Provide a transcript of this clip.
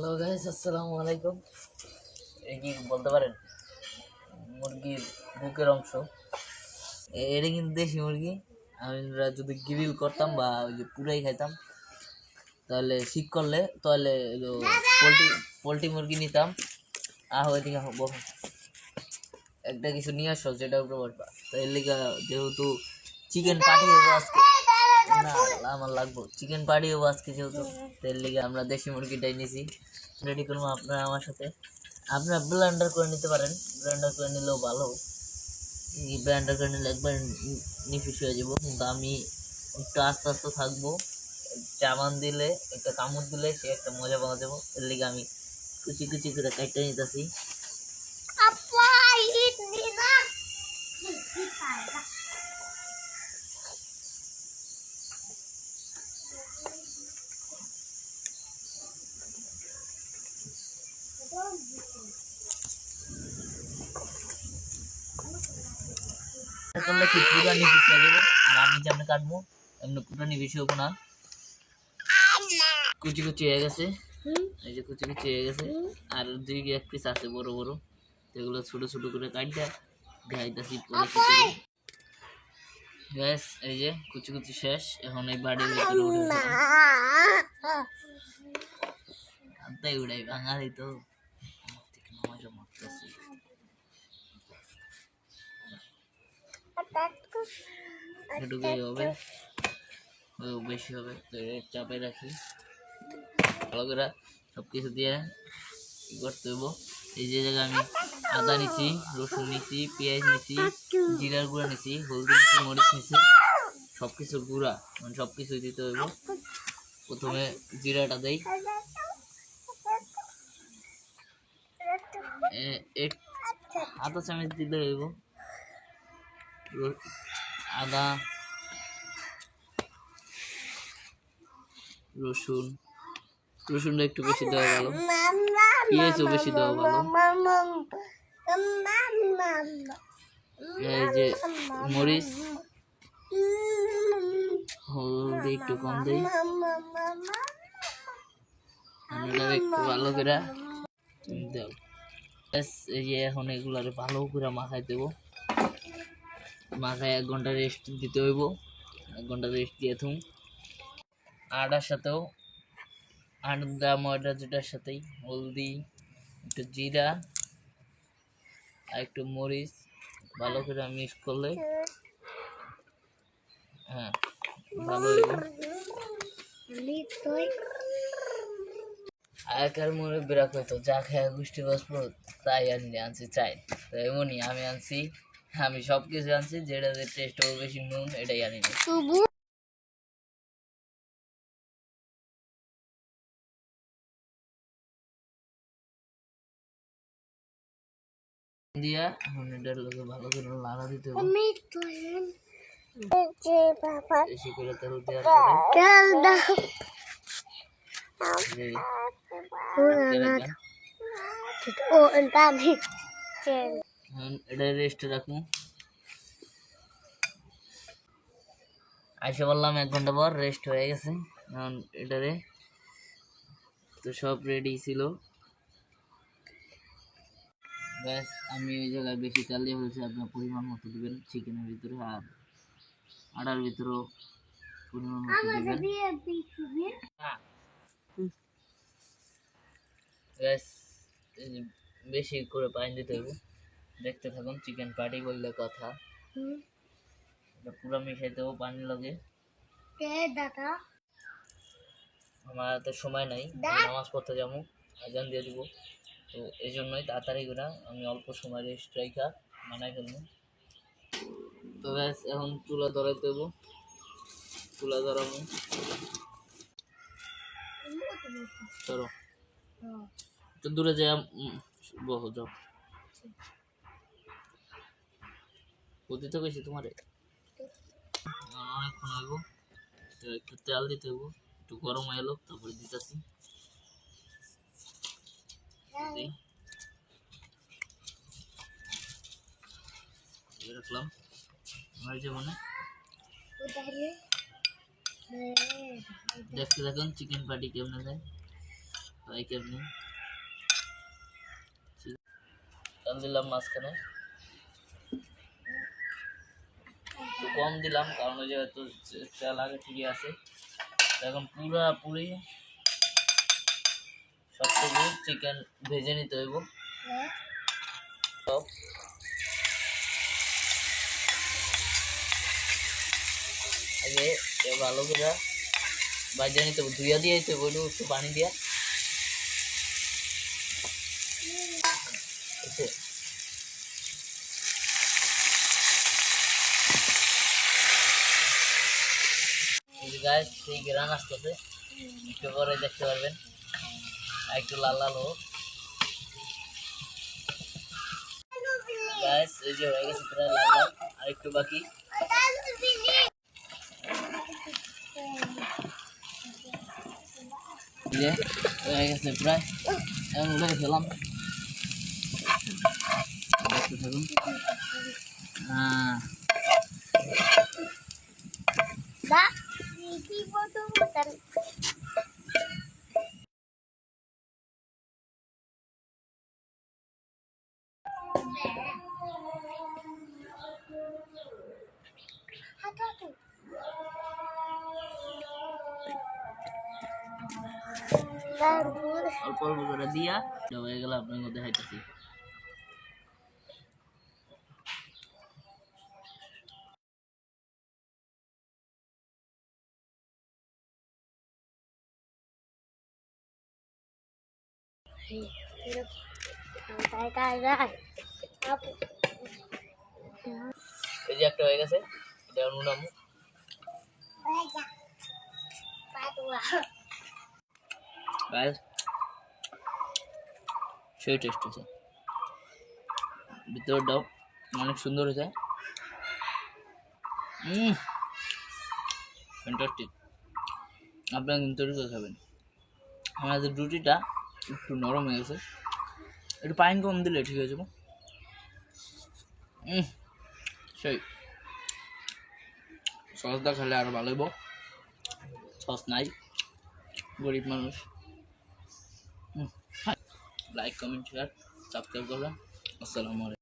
Hello guys, আসসালামু আলাইকুম। এই কি বলতে পারেন মুরগির বুকের অংশ, এটা কিন্তু দেশি মুরগি। আমরা যদি গ্রিল করতাম বা ওই যে পুরাই খাইতাম তাহলে ঠিক করলে তাহলে পোলট্রি পোলট্রি মুরগি নিতাম। ওইদিকে বসো, একটা কিছু নিয়ে আসো যেটা উপরে বসবা। তো এর লিগা যেহেতু চিকেন পার্টি হবো আজকে, না আমার লাগবো চিকেন পার্টি হবো আজকে, যেহেতু এর লিগে আমরা দেশি মুরগিটাই নিয়েছি। রেডি করবো আপনারা আমার সাথে। আপনারা ব্লেন্ডার করে নিতে পারেন, ব্লেন্ডার করে নিলেও ভালো। ব্লেন্ডার করে নিলে একবার নিফিস হয়ে যাবো, কিন্তু আমি একটু আস্তে আস্তে থাকবো। চাবান দিলে একটা কামড় দিলে সে একটা মজা পাওয়া যাবো। এর লিগে আমি কুচি কুচি করে কাটতে নিতেছি। করলে কি পুরা নিফিস হয়ে যাবে, আর আমি যেমন কাটবো এমনি পুরা নিফিস হবো না। কুচি কুচি হয়ে গেছে, এই যে কুচি কুচি হয়ে গেছে। আর দুই এক পিস আছে বড় বড়, এগুলো ছোট ছোট করে কাটটা দেখাইতেছি পরে। গ্যাস এই যে কুচি কুচি শেষ, এখন এই বাড়ির ভিতরে উড়াই বাঙালি তো মজা মারতেছি। এটুকুই হবে, বেশি হবে তো চাপে রাখি। ভালো করে সব কিছু দিয়ে কি করতে হইব। এই যে জায়গায় আমি আদা নিছি, রসুন নিছি, পেঁয়াজ নিছি, জিরার গুঁড়া নিছি, হলদি নিছি, মরিচ নিছি, সব কিছুর গুঁড়া মানে সব কিছু দিতে হইব। প্রথমে জিরাটা দেই, এক আধা চামচ দিতে হইব। আদা, রসুনটা একটু বেশি দেওয়া ভালো, পেঁয়াজও বেশি দেওয়া ভালো। এই যে মরিচ, হলদি একটু কম দিই, একটু ভালো করে দাও। এই যে এখন এগুলো ভালো করে মাখাই দেবো। মাথায় 1 ঘন্টা রেস্ট দিতে হইব। 1 ঘন্টা রেস্ট দিয়ে থুম। আটার সাথেও আদা ময়দা যেটার সাথেই হলদি, একটু জিরা আর একটু মরিচ ভালো করে মিক্স করলে হ্যাঁ ভালো হইব। আগেকার মনে বিরাট হতো যা খেয়ে গোষ্ঠী বসবো তাই আনছি চাই, তো এমনই আমি আনছি, আমি সব কিছু আনছি যেটা টেস্ট হবে বেশি নুন এটাই আনি দিয়া। এখন এটার লোকে ভালো করে লাড়া দিতে হবে, বেশি করে তেল দেওয়ার এটা রেস্টে রাখবো। আইসা বললাম 1 ঘন্টা পর রেস্ট হয়ে গেছে। এখন এটারে তো সব রেডি ছিল। ব্যাস আমি ওই জায়গায় বেশি তেল দিয়ে বলছি, আপনার পরিমাণ মতো দেবেন চিকেনের ভিতরে, আর আটার ভিতরেও পরিমাণ মতো দেবেন। ব্যাস বেশি করে পানি দিতে হবে। দেখতে থাকুন, চিকেন পার্টি বললে কথা, পুরো মিশাই দেবো পানির লগে। আমার তো সময় নাই, নামাজ পড়তে যাবো, আজান দিয়ে দিব, তো এই জন্যই তাড়াতাড়ি করে আমি অল্প সময় রেস্ট রাইখা বানাই ফেলবো। তো ব্যাস এখন চুলা ধরাইতে দেবো, চুলা ধরাবো। চলো তো দূরে যাই, বহো যাও, বুঝতে তো গেছি তোমারে অনেকক্ষণ হইব। একটু তেল দিতে হইব, একটু গরম হয়ে এলো তারপরে দিতেছি। রাখলাম আমার জীবনে। দেখতে থাকুন চিকেন পার্টি কেমন যায়। লাইক আপনি চাল দিলাম মাঝখানে, একটু কম দিলাম কারণ ওই যেহেতু চাল আগে ঠিকই আছে। এখন পুরাপুরি সবটুকু চিকেন ভেজে নিতে হইব। সব আগে ভালো করে ভাজা নিতে হবে, ধুইয়া দিয়ে দিতে হবে একটু পানি দিয়া। গাছ সেই গ্রান আসতেছে, একটু পরে দেখতে পারবেন একটু লাল লাল হোক। গাছ এই যে হয়ে গেছে প্রায় লাল লাল, আর একটু বাকি। যে হয়ে গেছে প্রায়, এখন উঠে খেলাম, দেখতে থাকুন। অল্প অল্প করে দিয়া হয়ে গেল, আপনার মধ্যে দেখাইতেছি। এই যে একটা হয়ে গেছে, এটা নুনামু। সেই টেস্ট আছে, ভিতরটাও অনেক সুন্দর হয়েছে। ফ্যান্টাস্টিক, আপনারা কিন্তু খাবেন। আমাদের রুটিটা একটু নরম হয়ে গেছে, একটু পানি কম দিলে ঠিক হয়ে যাবো। সেই সসটা খেলে আরো ভালো হইব, সস নাই, গরিব মানুষ। লাইক কমেন্ট শেয়ার সাবস্ক্রাইব করবেন। আসসালামু আলাইকুম।